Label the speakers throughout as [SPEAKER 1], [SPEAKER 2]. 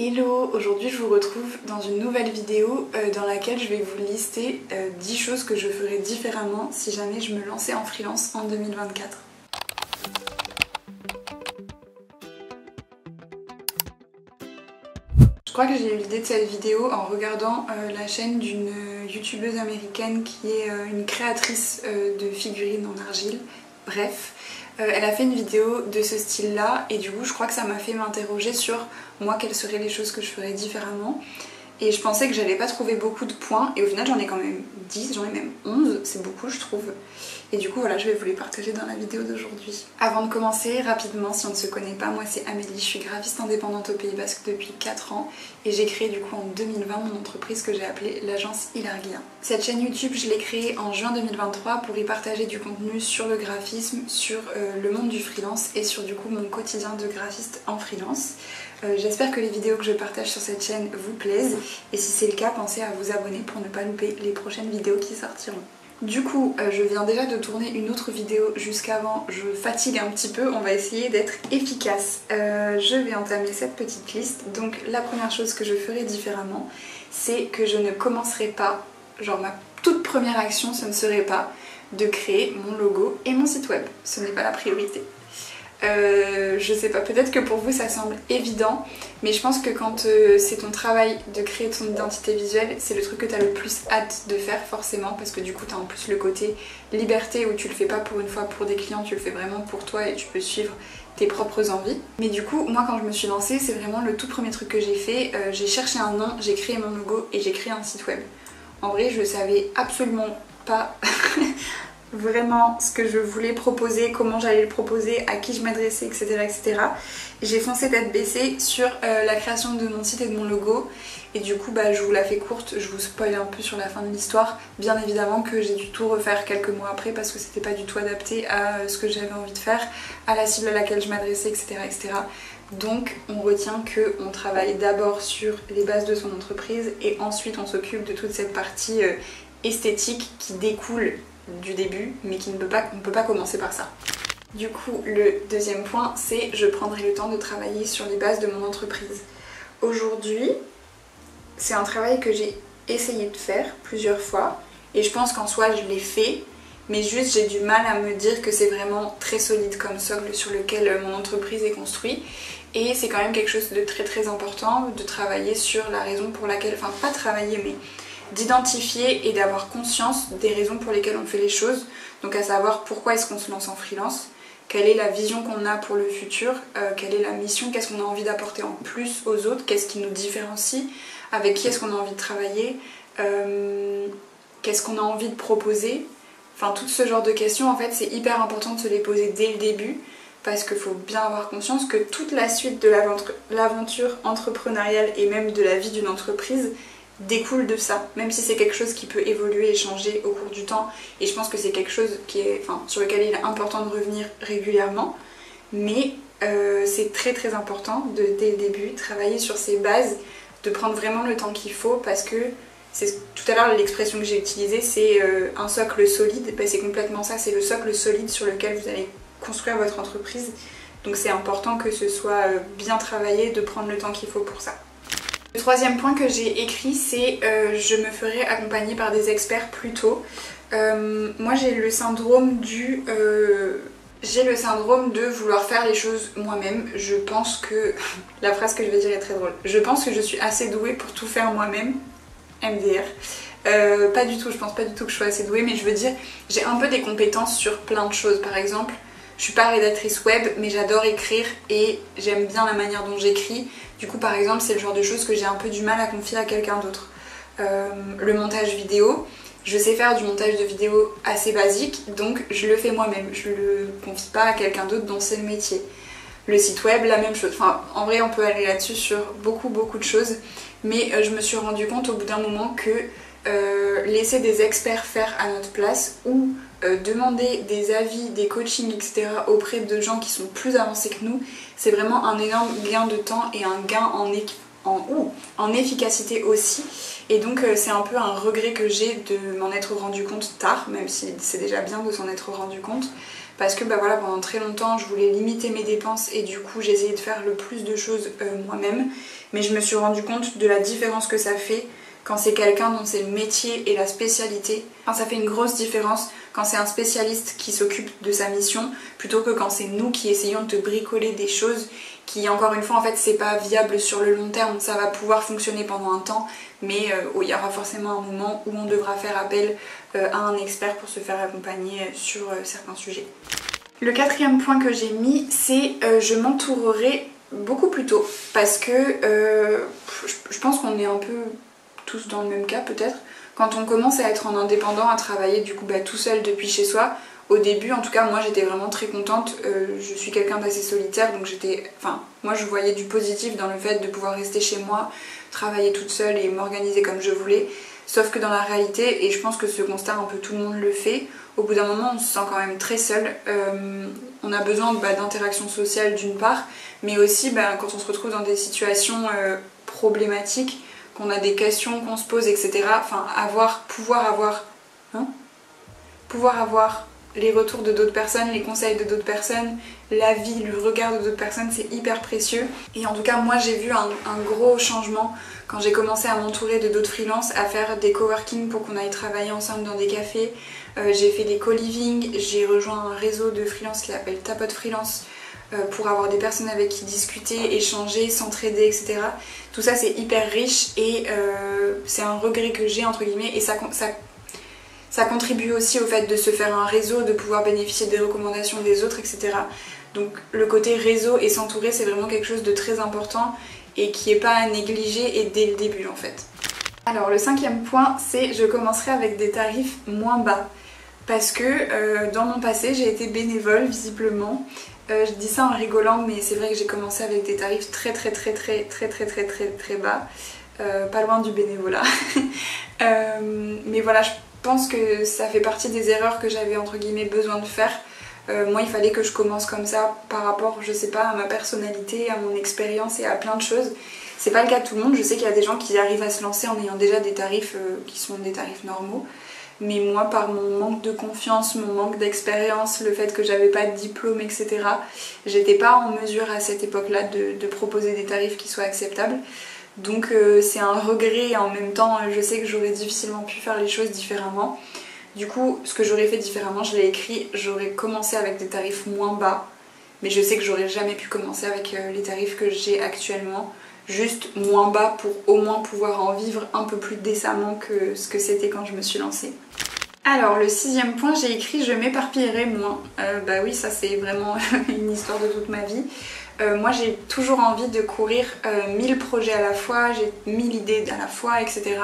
[SPEAKER 1] Hello, aujourd'hui je vous retrouve dans une nouvelle vidéo dans laquelle je vais vous lister 10 choses que je ferais différemment si jamais je me lançais en freelance en 2024. Je crois que j'ai eu l'idée de cette vidéo en regardant la chaîne d'une youtubeuse américaine qui est une créatrice de figurines en argile. Bref, elle a fait une vidéo de ce style là et du coup je crois que ça m'a fait m'interroger sur moi quelles seraient les choses que je ferais différemment. Et je pensais que j'allais pas trouver beaucoup de points et au final j'en ai quand même 10, j'en ai même 11, c'est beaucoup je trouve. Et du coup voilà, je vais vous les partager dans la vidéo d'aujourd'hui. Avant de commencer, rapidement, si on ne se connaît pas, moi c'est Amélie, je suis graphiste indépendante au Pays Basque depuis 4 ans et j'ai créé du coup en 2020 mon entreprise que j'ai appelée l'agence Hilargia. Cette chaîne YouTube je l'ai créée en juin 2023 pour y partager du contenu sur le graphisme, sur le monde du freelance et sur du coup mon quotidien de graphiste en freelance. J'espère que les vidéos que je partage sur cette chaîne vous plaisent et si c'est le cas, pensez à vous abonner pour ne pas louper les prochaines vidéos qui sortiront. Du coup, je viens déjà de tourner une autre vidéo jusqu'avant, je fatigue un petit peu, on va essayer d'être efficace. Je vais entamer cette petite liste. Donc la première chose que je ferai différemment, c'est que je ne commencerai pas, genre ma toute première action, ce ne serait pas de créer mon logo et mon site web. Ce n'est pas la priorité. Je sais pas, peut-être que pour vous ça semble évident, mais je pense que quand c'est ton travail de créer ton identité visuelle, c'est le truc que t'as le plus hâte de faire forcément, parce que du coup t'as en plus le côté liberté où tu le fais pas pour une fois pour des clients, tu le fais vraiment pour toi et tu peux suivre tes propres envies. Mais du coup, moi quand je me suis lancée, c'est vraiment le tout premier truc que j'ai fait, j'ai cherché un nom, j'ai créé mon logo et j'ai créé un site web. En vrai, je savais absolument pas vraiment ce que je voulais proposer, comment j'allais le proposer, à qui je m'adressais, etc. etc. J'ai foncé tête baissée sur la création de mon site et de mon logo et du coup je vous la fais courte, je vous spoil un peu sur la fin de l'histoire. Bien évidemment que j'ai dû tout refaire quelques mois après parce que c'était pas du tout adapté à ce que j'avais envie de faire, à la cible à laquelle je m'adressais, etc. etc. Donc on retient qu'on travaille d'abord sur les bases de son entreprise et ensuite on s'occupe de toute cette partie esthétique qui découle du début mais on ne peut pas commencer par ça. Du coup le deuxième point c'est je prendrai le temps de travailler sur les bases de mon entreprise. Aujourd'hui c'est un travail que j'ai essayé de faire plusieurs fois et je pense qu'en soi je l'ai fait, mais juste j'ai du mal à me dire que c'est vraiment très solide comme socle sur lequel mon entreprise est construite. Et c'est quand même quelque chose de très très important de travailler sur la raison pour laquelle, enfin pas travailler mais d'identifier et d'avoir conscience des raisons pour lesquelles on fait les choses. Donc à savoir pourquoi est-ce qu'on se lance en freelance, quelle est la vision qu'on a pour le futur, quelle est la mission, qu'est-ce qu'on a envie d'apporter en plus aux autres, qu'est-ce qui nous différencie, avec qui est-ce qu'on a envie de travailler, qu'est-ce qu'on a envie de proposer. Enfin tout ce genre de questions en fait c'est hyper important de se les poser dès le début parce qu'il faut bien avoir conscience que toute la suite de l'aventure entrepreneuriale et même de la vie d'une entreprise découle de ça, même si c'est quelque chose qui peut évoluer et changer au cours du temps et je pense que c'est quelque chose sur lequel il est important de revenir régulièrement, mais c'est très très important de dès le début travailler sur ces bases, de prendre vraiment le temps qu'il faut parce que tout à l'heure l'expression que j'ai utilisée c'est un socle solide, c'est complètement ça, c'est le socle solide sur lequel vous allez construire votre entreprise, donc c'est important que ce soit bien travaillé, de prendre le temps qu'il faut pour ça. Le troisième point que j'ai écrit c'est je me ferai accompagner par des experts plus tôt. Moi j'ai le syndrome de vouloir faire les choses moi-même. Je pense que la phrase que je vais dire est très drôle. Je pense que je suis assez douée pour tout faire moi-même. MDR. Pas du tout, je pense pas du tout que je sois assez douée, mais je veux dire j'ai un peu des compétences sur plein de choses. Par exemple, je suis pas rédactrice web mais j'adore écrire et j'aime bien la manière dont j'écris. Du coup par exemple c'est le genre de choses que j'ai un peu du mal à confier à quelqu'un d'autre. Le montage vidéo, je sais faire du montage de vidéo assez basique donc je le fais moi-même, je le confie pas à quelqu'un d'autre dont c'est le métier. Le site web, la même chose. Enfin en vrai on peut aller là-dessus sur beaucoup de choses, mais je me suis rendu compte au bout d'un moment que laisser des experts faire à notre place ou demander des avis, des coachings, etc. auprès de gens qui sont plus avancés que nous, c'est vraiment un énorme gain de temps et un gain en efficacité aussi. Et donc c'est un peu un regret que j'ai de m'en être rendu compte tard, même si c'est déjà bien de s'en être rendu compte. Parce que bah voilà, pendant très longtemps je voulais limiter mes dépenses et du coup j'ai essayé de faire le plus de choses moi-même. Mais je me suis rendu compte de la différence que ça fait quand c'est quelqu'un dont c'est le métier et la spécialité. Enfin, ça fait une grosse différence quand c'est un spécialiste qui s'occupe de sa mission plutôt que quand c'est nous qui essayons de bricoler des choses qui, encore une fois, en fait c'est pas viable sur le long terme. Ça va pouvoir fonctionner pendant un temps, mais il y aura forcément un moment où on devra faire appel à un expert pour se faire accompagner sur certains sujets. Le quatrième point que j'ai mis, c'est je m'entourerai beaucoup plus tôt parce que je pense qu'on est un peu tous dans le même cas peut-être. Quand on commence à être en indépendant, à travailler du coup tout seul depuis chez soi, au début en tout cas moi j'étais vraiment très contente, je suis quelqu'un d'assez solitaire donc moi je voyais du positif dans le fait de pouvoir rester chez moi, travailler toute seule et m'organiser comme je voulais. Sauf que dans la réalité, et je pense que ce constat un peu tout le monde le fait, au bout d'un moment on se sent quand même très seul. On a besoin d'interaction sociale d'une part, mais aussi quand on se retrouve dans des situations problématiques, qu'on a des questions qu'on se pose, etc. Enfin, pouvoir avoir les retours de d'autres personnes, les conseils de d'autres personnes, l'avis, le regard de d'autres personnes, c'est hyper précieux. Et en tout cas, moi j'ai vu un gros changement quand j'ai commencé à m'entourer de d'autres freelances, à faire des coworking pour qu'on aille travailler ensemble dans des cafés. J'ai fait des co-living, j'ai rejoint un réseau de freelance qui s'appelle Tapote Freelance, pour avoir des personnes avec qui discuter, échanger, s'entraider, etc. Tout ça c'est hyper riche et c'est un regret que j'ai entre guillemets et ça contribue aussi au fait de se faire un réseau, de pouvoir bénéficier des recommandations des autres, etc. Donc le côté réseau et s'entourer c'est vraiment quelque chose de très important et qui n'est pas à négliger et dès le début en fait. Alors le cinquième point c'est je commencerai avec des tarifs moins bas parce que dans mon passé j'ai été bénévole visiblement. Je dis ça en rigolant mais c'est vrai que j'ai commencé avec des tarifs très bas, pas loin du bénévolat. Mais voilà, je pense que ça fait partie des erreurs que j'avais entre guillemets besoin de faire. Moi il fallait que je commence comme ça par rapport, je sais pas, à ma personnalité, à mon expérience et à plein de choses. C'est pas le cas de tout le monde, je sais qu'il y a des gens qui arrivent à se lancer en ayant déjà des tarifs qui sont des tarifs normaux. Mais moi, par mon manque de confiance, mon manque d'expérience, le fait que j'avais pas de diplôme, etc., j'étais pas en mesure à cette époque-là de proposer des tarifs qui soient acceptables. Donc c'est un regret et en même temps, je sais que j'aurais difficilement pu faire les choses différemment. Du coup, ce que j'aurais fait différemment, je l'ai écrit, j'aurais commencé avec des tarifs moins bas, mais je sais que j'aurais jamais pu commencer avec les tarifs que j'ai actuellement. Juste moins bas pour au moins pouvoir en vivre un peu plus décemment que ce que c'était quand je me suis lancée. Alors le sixième point, j'ai écrit je m'éparpillerai moins. Bah oui, ça c'est vraiment une histoire de toute ma vie. Moi j'ai toujours envie de courir 1000 projets à la fois, j'ai 1000 idées à la fois, etc.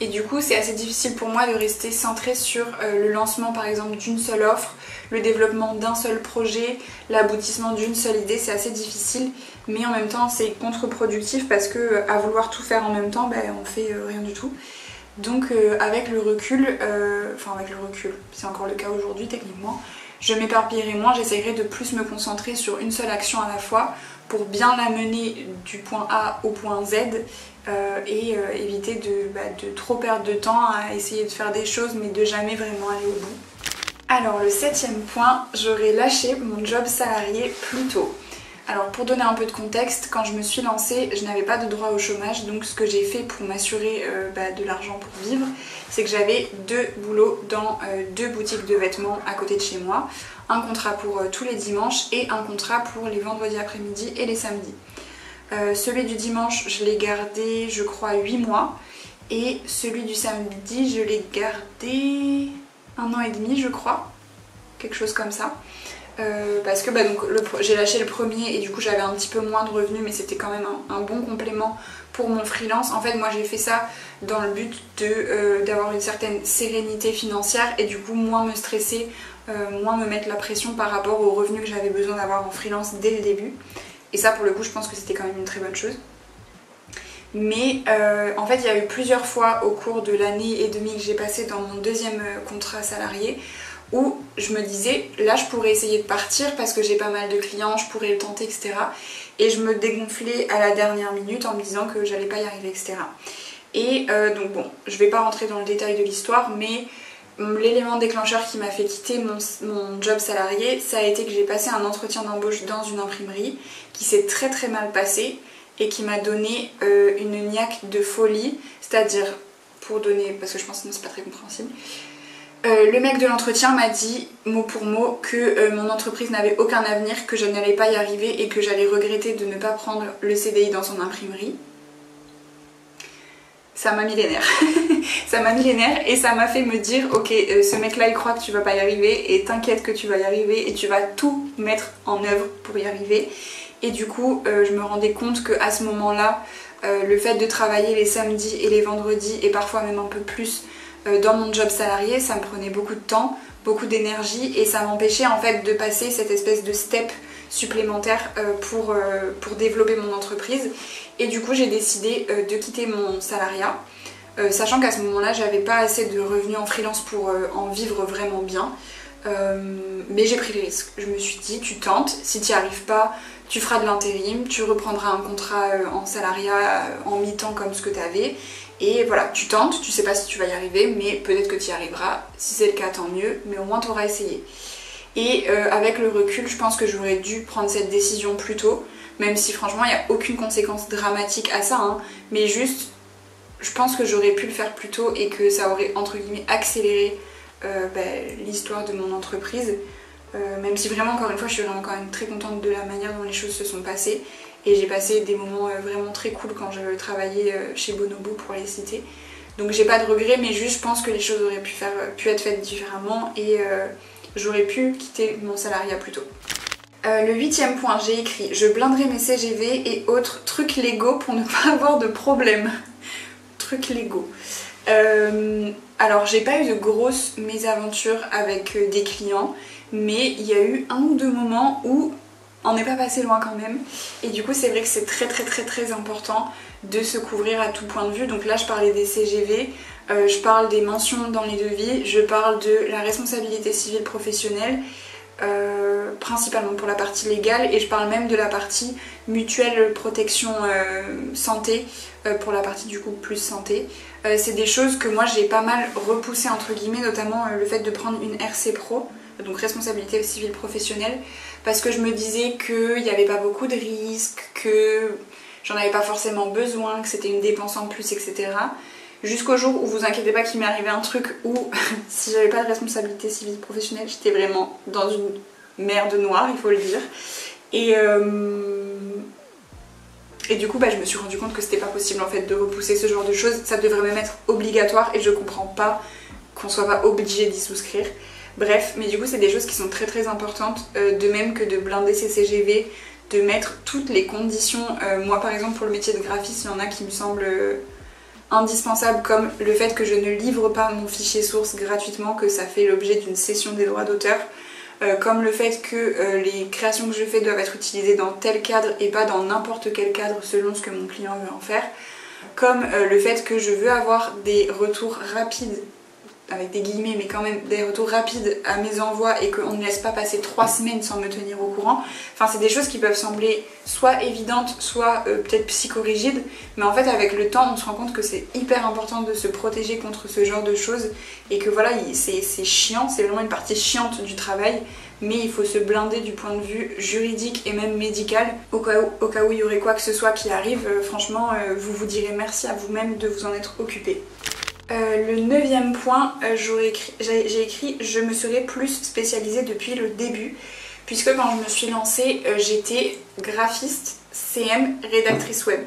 [SPEAKER 1] Et du coup c'est assez difficile pour moi de rester centrée sur le lancement par exemple d'une seule offre, le développement d'un seul projet, l'aboutissement d'une seule idée, c'est assez difficile. Mais en même temps c'est contre-productif parce que à vouloir tout faire en même temps, on fait rien du tout. Donc avec le recul, c'est encore le cas aujourd'hui techniquement, je m'éparpillerai moins, j'essaierai de plus me concentrer sur une seule action à la fois pour bien la mener du point A au point Z et éviter de trop perdre de temps à essayer de faire des choses mais de jamais vraiment aller au bout. Alors le septième point, j'aurais lâché mon job salarié plus tôt. Alors pour donner un peu de contexte, quand je me suis lancée, je n'avais pas de droit au chômage, donc ce que j'ai fait pour m'assurer de l'argent pour vivre, c'est que j'avais 2 boulots dans 2 boutiques de vêtements à côté de chez moi. Un contrat pour tous les dimanches et un contrat pour les vendredis après-midi et les samedis. Celui du dimanche, je l'ai gardé je crois 8 mois et celui du samedi, je l'ai gardé 1 an et demi je crois, quelque chose comme ça. Parce que j'ai lâché le premier et du coup j'avais un petit peu moins de revenus mais c'était quand même un bon complément pour mon freelance. En fait moi j'ai fait ça dans le but d'avoir une certaine sérénité financière et du coup moins me stresser, moins me mettre la pression par rapport aux revenus que j'avais besoin d'avoir en freelance dès le début. Et ça pour le coup je pense que c'était quand même une très bonne chose. Mais en fait il y a eu plusieurs fois au cours de l'année et demie que j'ai passé dans mon deuxième contrat salarié où je me disais là je pourrais essayer de partir parce que j'ai pas mal de clients, je pourrais le tenter, etc. Et je me dégonflais à la dernière minute en me disant que j'allais pas y arriver, etc. Et donc bon, je vais pas rentrer dans le détail de l'histoire, mais l'élément déclencheur qui m'a fait quitter mon job salarié, ça a été que j'ai passé un entretien d'embauche dans une imprimerie qui s'est très très mal passé et qui m'a donné une niaque de folie, c'est-à-dire, pour donner, parce que je pense que c'est pas très compréhensible, le mec de l'entretien m'a dit mot pour mot que mon entreprise n'avait aucun avenir, que je n'allais pas y arriver et que j'allais regretter de ne pas prendre le CDI dans son imprimerie. Ça m'a mis les nerfs. Ça m'a mis les nerfs et ça m'a fait me dire ok, ce mec là il croit que tu vas pas y arriver et t'inquiète que tu vas y arriver et tu vas tout mettre en œuvre pour y arriver. Et du coup je me rendais compte qu'à ce moment là le fait de travailler les samedis et les vendredis et parfois même un peu plus dans mon job salarié, ça me prenait beaucoup de temps, beaucoup d'énergie et ça m'empêchait en fait de passer cette espèce de step supplémentaire pour développer mon entreprise. Et du coup j'ai décidé de quitter mon salariat, sachant qu'à ce moment-là j'avais pas assez de revenus en freelance pour en vivre vraiment bien. Mais j'ai pris le risque. Je me suis dit tu tentes, si tu n'y arrives pas, tu feras de l'intérim, tu reprendras un contrat en salariat en mi-temps comme ce que tu avais. Et voilà, tu tentes, tu sais pas si tu vas y arriver, mais peut-être que tu y arriveras. Si c'est le cas, tant mieux, mais au moins tu auras essayé. Et avec le recul, je pense que j'aurais dû prendre cette décision plus tôt, même si franchement il n'y a aucune conséquence dramatique à ça, hein, mais juste je pense que j'aurais pu le faire plus tôt et que ça aurait entre guillemets accéléré l'histoire de mon entreprise, même si vraiment encore une fois je suis vraiment quand même très contente de la manière dont les choses se sont passées et j'ai passé des moments vraiment très cool quand je travaillais chez Bonobo pour les citer, donc j'ai pas de regrets, mais juste je pense que les choses auraient pu être faites différemment et j'aurais pu quitter mon salariat plus tôt. Le 8e point, j'ai écrit « Je blinderai mes CGV et autres trucs légaux pour ne pas avoir de problème. » Trucs légaux. Alors j'ai pas eu de grosses mésaventures avec des clients, mais il y a eu un ou deux moments où on n'est pas passé loin quand même. Et du coup c'est vrai que c'est très important de se couvrir à tout point de vue. Donc là je parlais des CGV, je parle des mentions dans les devis, je parle de la responsabilité civile professionnelle, principalement pour la partie légale, et je parle même de la partie mutuelle protection santé pour la partie du coup plus santé. C'est des choses que moi j'ai pas mal repoussé entre guillemets, notamment le fait de prendre une RC Pro, donc responsabilité civile professionnelle, parce que je me disais qu'il n'y avait pas beaucoup de risques, que j'en avais pas forcément besoin, que c'était une dépense en plus, etc. Jusqu'au jour où vous inquiétez pas qu'il m'est arrivé un truc où si j'avais pas de responsabilité civile professionnelle, j'étais vraiment dans une merde noire, il faut le dire. Et du coup je me suis rendu compte que c'était pas possible en fait de repousser ce genre de choses, ça devrait même être obligatoire et je comprends pas qu'on soit pas obligé d'y souscrire. Bref, mais du coup c'est des choses qui sont très importantes, de même que de blinder ses CGV, de mettre toutes les conditions. Moi par exemple pour le métier de graphiste, il y en a qui me semblent indispensable, comme le fait que je ne livre pas mon fichier source gratuitement, que ça fait l'objet d'une cession des droits d'auteur, comme le fait que les créations que je fais doivent être utilisées dans tel cadre et pas dans n'importe quel cadre selon ce que mon client veut en faire, comme le fait que je veux avoir des retours rapides, avec des guillemets mais quand même des retours rapides à mes envois et qu'on ne laisse pas passer 3 semaines sans me tenir au courant. Enfin c'est des choses qui peuvent sembler soit évidentes, soit peut-être psychorigides, mais en fait avec le temps on se rend compte que c'est hyper important de se protéger contre ce genre de choses et que voilà c'est chiant, c'est vraiment une partie chiante du travail, mais il faut se blinder du point de vue juridique et même médical au cas où il y aurait quoi que ce soit qui arrive. Franchement vous vous direz merci à vous-même de vous en être occupé. Le 9e point, j'ai écrit « Je me serais plus spécialisée depuis le début » puisque quand je me suis lancée, j'étais graphiste, CM, rédactrice web.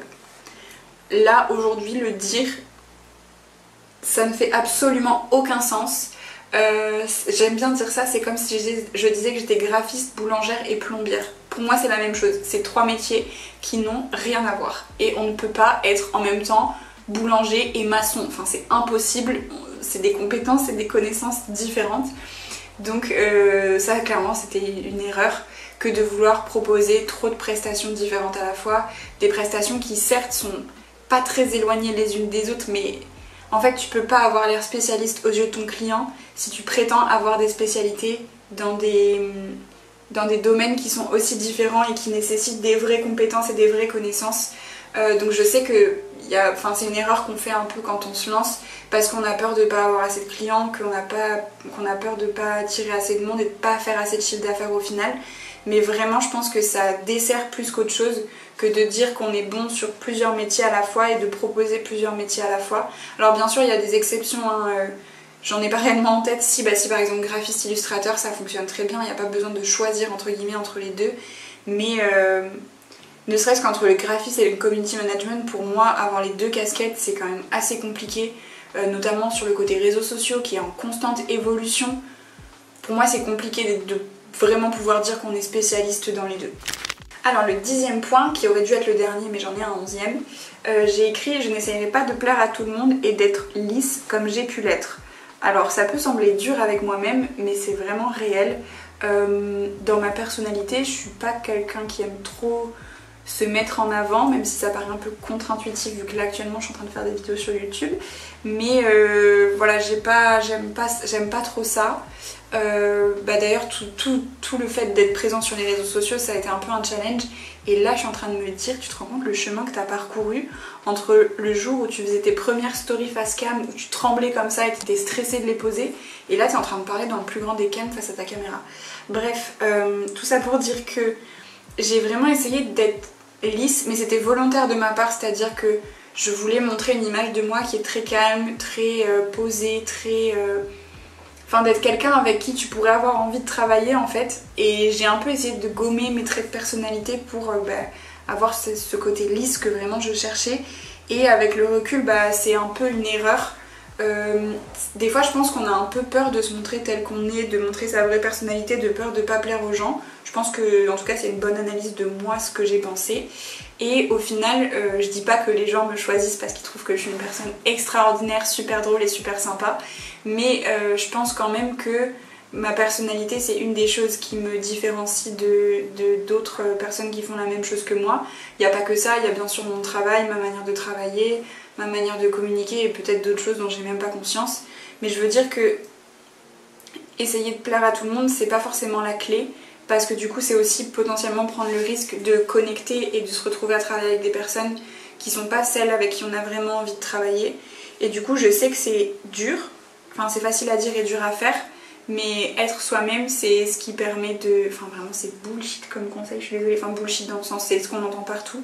[SPEAKER 1] Là, aujourd'hui, le dire, ça ne fait absolument aucun sens. J'aime bien dire ça, c'est comme si je disais que j'étais graphiste, boulangère et plombière. Pour moi, c'est la même chose. C'est 3 métiers qui n'ont rien à voir. Et on ne peut pas être en même temps boulanger et maçon, enfin c'est impossible, c'est des compétences et des connaissances différentes. Donc ça clairement c'était une erreur que de vouloir proposer trop de prestations différentes à la fois, des prestations qui certes sont pas très éloignées les unes des autres, mais En fait, tu peux pas avoir l'air spécialiste aux yeux de ton client si tu prétends avoir des spécialités dans des domaines qui sont aussi différents et qui nécessitent des vraies compétences et des vraies connaissances. Donc je sais que c'est une erreur qu'on fait un peu quand on se lance parce qu'on a peur de ne pas avoir assez de clients, qu'on a peur de ne pas attirer assez de monde et de ne pas faire assez de chiffre d'affaires au final. Mais vraiment, je pense que ça dessert plus qu'autre chose que de dire qu'on est bon sur plusieurs métiers à la fois et de proposer plusieurs métiers à la fois. Alors bien sûr, il y a des exceptions, hein, j'en ai pas réellement en tête. Si par exemple graphiste illustrateur, ça fonctionne très bien, il n'y a pas besoin de choisir entre guillemets entre les deux. Mais ne serait-ce qu'entre le graphisme et le community management, pour moi, avoir les deux casquettes, c'est quand même assez compliqué, notamment sur le côté réseaux sociaux qui est en constante évolution. Pour moi, c'est compliqué de vraiment pouvoir dire qu'on est spécialiste dans les deux. Alors le 10e point, qui aurait dû être le dernier mais j'en ai un 11e, j'ai écrit « Je n'essayerai pas de plaire à tout le monde et d'être lisse comme j'ai pu l'être ». Alors ça peut sembler dur avec moi-même, mais c'est vraiment réel. Dans ma personnalité, je suis pas quelqu'un qui aime trop se mettre en avant, même si ça paraît un peu contre-intuitif vu que là actuellement je suis en train de faire des vidéos sur YouTube. Mais voilà, j'aime pas trop ça. D'ailleurs tout le fait d'être présent sur les réseaux sociaux, ça a été un peu un challenge. Et là je suis en train de me dire, tu te rends compte le chemin que tu as parcouru entre le jour où tu faisais tes premières stories face cam, où tu tremblais comme ça et tu étais stressée de les poser, et là tu es en train de parler dans le plus grand des calmes face à ta caméra. Bref, tout ça pour dire que j'ai vraiment essayé d'être lisse, mais c'était volontaire de ma part, c'est-à-dire que je voulais montrer une image de moi qui est très calme, très posée, très... Enfin, d'être quelqu'un avec qui tu pourrais avoir envie de travailler en fait. Et j'ai un peu essayé de gommer mes traits de personnalité pour avoir ce côté lisse que vraiment je cherchais. Et avec le recul, c'est un peu une erreur. Des fois je pense qu'on a un peu peur de se montrer tel qu'on est, de montrer sa vraie personnalité, de peur de pas plaire aux gens. Je pense que en tout cas c'est une bonne analyse de moi, ce que j'ai pensé. Et au final je dis pas que les gens me choisissent parce qu'ils trouvent que je suis une personne extraordinaire, super drôle et super sympa, mais je pense quand même que ma personnalité c'est une des choses qui me différencie d'autres personnes qui font la même chose que moi. Il n'y a pas que ça, il y a bien sûr mon travail, ma manière de travailler, ma manière de communiquer et peut-être d'autres choses dont j'ai même pas conscience. Mais je veux dire que essayer de plaire à tout le monde, c'est pas forcément la clé, parce que du coup c'est aussi potentiellement prendre le risque de connecter et de se retrouver à travailler avec des personnes qui sont pas celles avec qui on a vraiment envie de travailler. Et du coup je sais que c'est dur, enfin c'est facile à dire et dur à faire, mais être soi-même c'est ce qui permet de... Enfin vraiment c'est bullshit comme conseil, je suis désolée, enfin bullshit dans le sens c'est ce qu'on entend partout,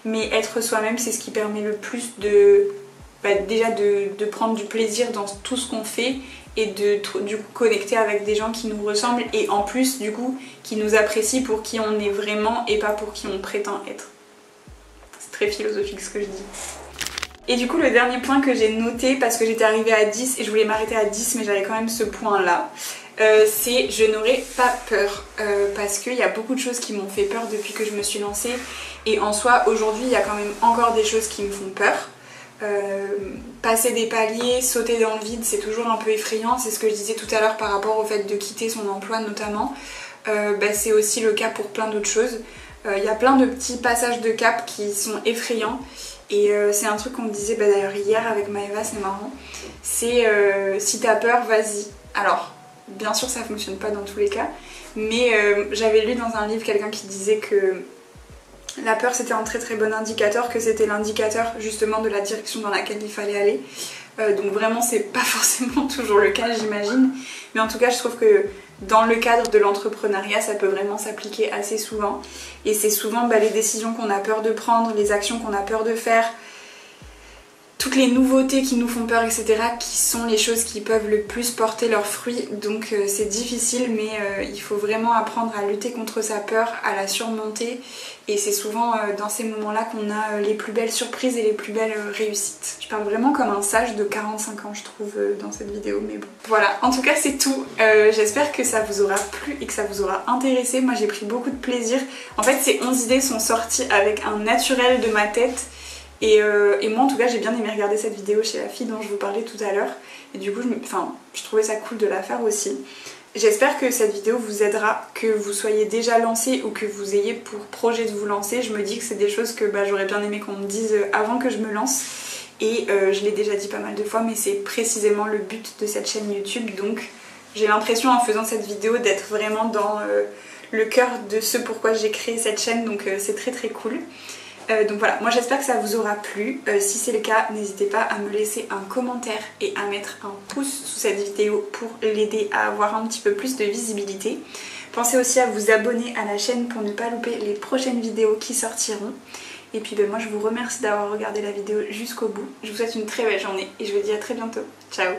[SPEAKER 1] mais être soi-même c'est ce qui permet le plus de... déjà de prendre du plaisir dans tout ce qu'on fait et de du coup connecter avec des gens qui nous ressemblent et en plus du coup qui nous apprécient pour qui on est vraiment et pas pour qui on prétend être. C'est très philosophique ce que je dis. Et du coup le dernier point que j'ai noté, parce que j'étais arrivée à 10 et je voulais m'arrêter à 10 mais j'avais quand même ce point là, c'est je n'aurai pas peur, parce qu'il y a beaucoup de choses qui m'ont fait peur depuis que je me suis lancée et en soi aujourd'hui il y a quand même encore des choses qui me font peur. Passer des paliers, sauter dans le vide, c'est toujours un peu effrayant. C'est ce que je disais tout à l'heure par rapport au fait de quitter son emploi notamment. C'est aussi le cas pour plein d'autres choses. Il y a plein de petits passages de cap qui sont effrayants. Et c'est un truc qu'on me disait d'ailleurs hier avec Maëva, c'est marrant. C'est si t'as peur, vas-y. Alors, bien sûr ça fonctionne pas dans tous les cas. Mais j'avais lu dans un livre quelqu'un qui disait que la peur c'était un très très bon indicateur, que c'était l'indicateur justement de la direction dans laquelle il fallait aller. Donc vraiment c'est pas forcément toujours le cas j'imagine. Mais en tout cas je trouve que dans le cadre de l'entrepreneuriat ça peut vraiment s'appliquer assez souvent. Et c'est souvent les décisions qu'on a peur de prendre, les actions qu'on a peur de faire, toutes les nouveautés qui nous font peur, etc. qui sont les choses qui peuvent le plus porter leurs fruits. Donc c'est difficile mais il faut vraiment apprendre à lutter contre sa peur, à la surmonter. Et c'est souvent dans ces moments-là qu'on a les plus belles surprises et les plus belles réussites. Je parle vraiment comme un sage de 45 ans je trouve dans cette vidéo, mais bon. Voilà, en tout cas c'est tout. J'espère que ça vous aura plu et que ça vous aura intéressé. Moi j'ai pris beaucoup de plaisir. En fait ces 11 idées sont sorties avec un naturel de ma tête. Et moi en tout cas j'ai bien aimé regarder cette vidéo chez la fille dont je vous parlais tout à l'heure. Et du coup je trouvais ça cool de la faire aussi. J'espère que cette vidéo vous aidera, que vous soyez déjà lancé ou que vous ayez pour projet de vous lancer. Je me dis que c'est des choses que j'aurais bien aimé qu'on me dise avant que je me lance. et je l'ai déjà dit pas mal de fois mais c'est précisément le but de cette chaîne YouTube, donc j'ai l'impression en faisant cette vidéo d'être vraiment dans le cœur de ce pourquoi j'ai créé cette chaîne, donc c'est très très cool. Donc voilà, moi j'espère que ça vous aura plu. Si c'est le cas, n'hésitez pas à me laisser un commentaire et à mettre un pouce sous cette vidéo pour l'aider à avoir un petit peu plus de visibilité. Pensez aussi à vous abonner à la chaîne pour ne pas louper les prochaines vidéos qui sortiront. Et puis moi je vous remercie d'avoir regardé la vidéo jusqu'au bout. Je vous souhaite une très belle journée et je vous dis à très bientôt. Ciao!